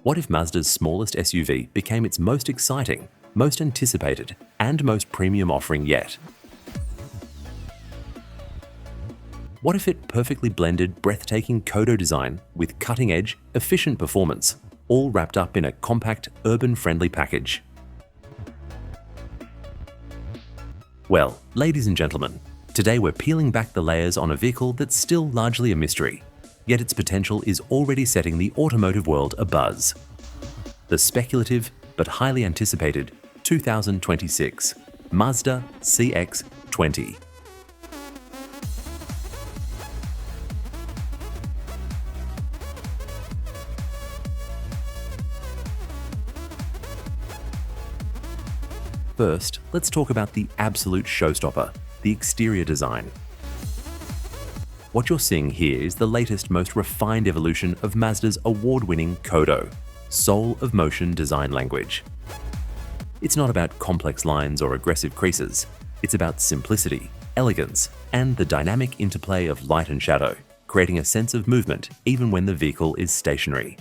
What if Mazda's smallest SUV became its most exciting, most anticipated, and most premium offering yet? What if it perfectly blended breathtaking Kodo design with cutting-edge, efficient performance, all wrapped up in a compact, urban-friendly package? Well, ladies and gentlemen, today we're peeling back the layers on a vehicle that's still largely a mystery, yet its potential is already setting the automotive world abuzz. The speculative but highly anticipated 2026 Mazda CX-20. First, let's talk about the absolute showstopper, the exterior design. What you're seeing here is the latest, most refined evolution of Mazda's award-winning Kodo, soul of motion design language. It's not about complex lines or aggressive creases. It's about simplicity, elegance, and the dynamic interplay of light and shadow, creating a sense of movement even when the vehicle is stationary.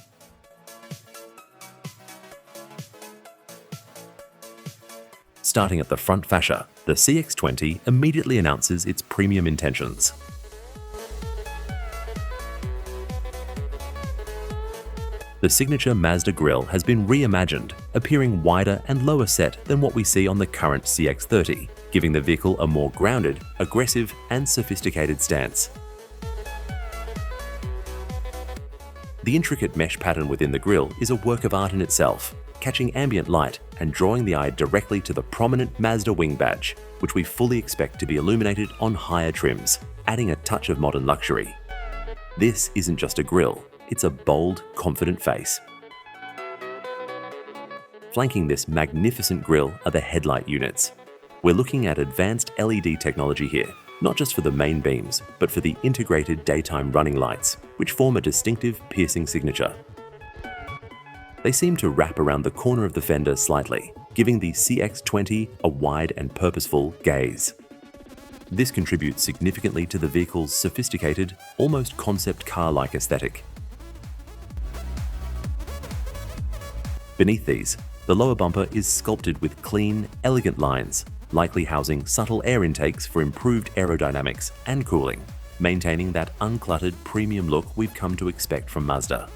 Starting at the front fascia, the CX-20 immediately announces its premium intentions. The signature Mazda grille has been reimagined, appearing wider and lower set than what we see on the current CX-30, giving the vehicle a more grounded, aggressive, and sophisticated stance. The intricate mesh pattern within the grille is a work of art in itself, catching ambient light and drawing the eye directly to the prominent Mazda wing badge, which we fully expect to be illuminated on higher trims, adding a touch of modern luxury. This isn't just a grille, it's a bold, confident face. Flanking this magnificent grille are the headlight units. We're looking at advanced LED technology here, not just for the main beams, but for the integrated daytime running lights, which form a distinctive piercing signature. They seem to wrap around the corner of the fender slightly, giving the CX-20 a wide and purposeful gaze. This contributes significantly to the vehicle's sophisticated, almost concept car-like aesthetic. Beneath these, the lower bumper is sculpted with clean, elegant lines, likely housing subtle air intakes for improved aerodynamics and cooling, maintaining that uncluttered premium look we've come to expect from Mazda.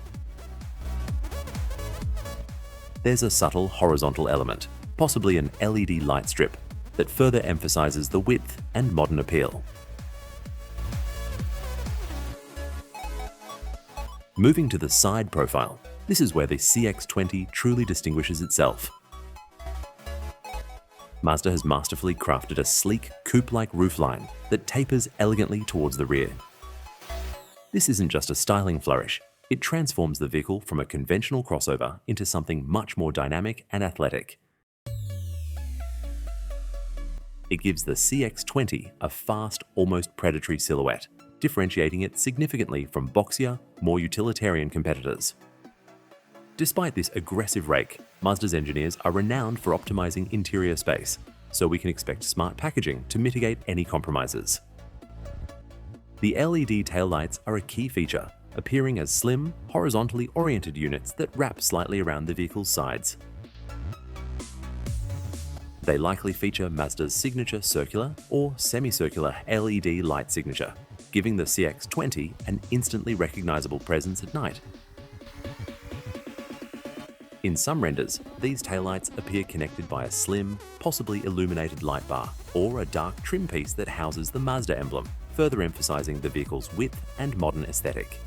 There's a subtle horizontal element, possibly an LED light strip, that further emphasizes the width and modern appeal. Moving to the side profile, this is where the CX-20 truly distinguishes itself. Mazda has masterfully crafted a sleek, coupe-like roofline that tapers elegantly towards the rear. This isn't just a styling flourish. It transforms the vehicle from a conventional crossover into something much more dynamic and athletic. It gives the CX-20 a fast, almost predatory silhouette, differentiating it significantly from boxier, more utilitarian competitors. Despite this aggressive rake, Mazda's engineers are renowned for optimizing interior space, so we can expect smart packaging to mitigate any compromises. The LED taillights are a key feature, appearing as slim, horizontally oriented units that wrap slightly around the vehicle's sides. They likely feature Mazda's signature circular or semicircular LED light signature, giving the CX-20 an instantly recognizable presence at night. In some renders, these taillights appear connected by a slim, possibly illuminated light bar, or a dark trim piece that houses the Mazda emblem, further emphasizing the vehicle's width and modern aesthetic.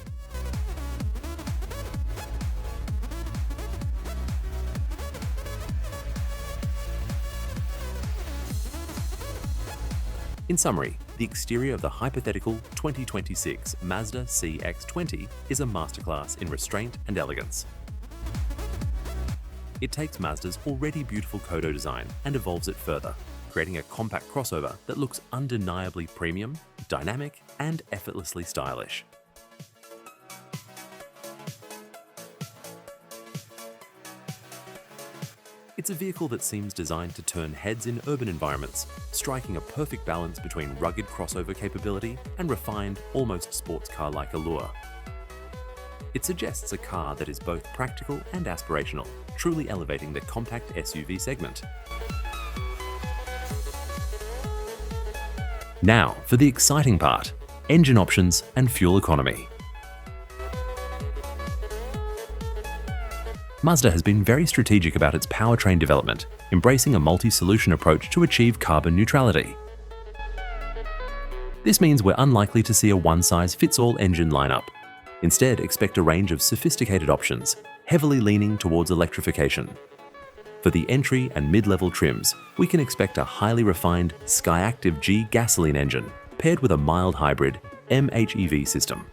In summary, the exterior of the hypothetical 2026 Mazda CX-20 is a masterclass in restraint and elegance. It takes Mazda's already beautiful Kodo design and evolves it further, creating a compact crossover that looks undeniably premium, dynamic, and effortlessly stylish. It's a vehicle that seems designed to turn heads in urban environments, striking a perfect balance between rugged crossover capability and refined, almost sports car-like allure. It suggests a car that is both practical and aspirational, truly elevating the compact SUV segment. Now for the exciting part: engine options and fuel economy. Mazda has been very strategic about its powertrain development, embracing a multi-solution approach to achieve carbon neutrality. This means we're unlikely to see a one-size-fits-all engine lineup. Instead, expect a range of sophisticated options, heavily leaning towards electrification. For the entry and mid-level trims, we can expect a highly refined Skyactiv G gasoline engine paired with a mild hybrid MHEV system.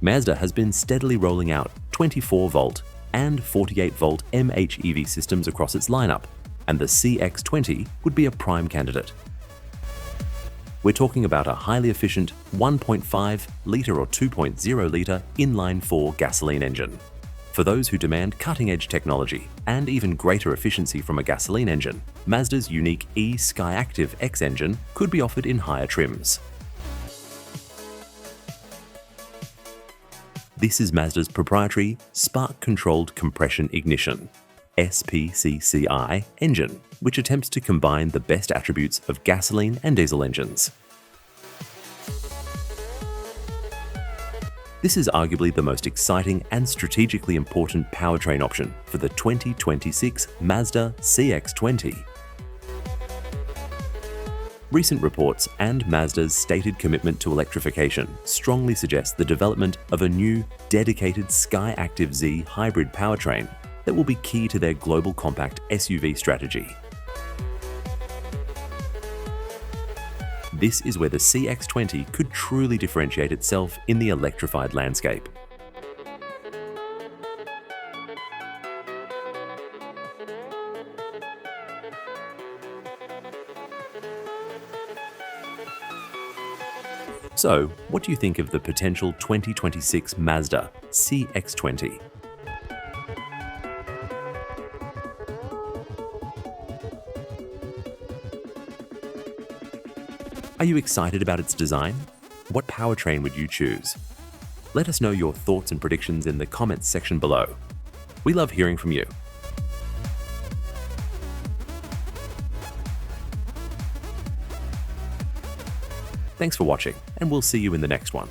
Mazda has been steadily rolling out 24-volt and 48-volt MHEV systems across its lineup, and the CX-20 would be a prime candidate. We're talking about a highly efficient 1.5-litre or 2.0-litre inline-4 gasoline engine. For those who demand cutting-edge technology and even greater efficiency from a gasoline engine, Mazda's unique e-Skyactiv X engine could be offered in higher trims. This is Mazda's proprietary spark-controlled compression ignition (SPCCI) engine, which attempts to combine the best attributes of gasoline and diesel engines. This is arguably the most exciting and strategically important powertrain option for the 2026 Mazda CX-20. Recent reports and Mazda's stated commitment to electrification strongly suggest the development of a new, dedicated Skyactiv Z hybrid powertrain that will be key to their global compact SUV strategy. This is where the CX-20 could truly differentiate itself in the electrified landscape. So, what do you think of the potential 2026 Mazda CX-20? Are you excited about its design? What powertrain would you choose? Let us know your thoughts and predictions in the comments section below. We love hearing from you. Thanks for watching, and we'll see you in the next one.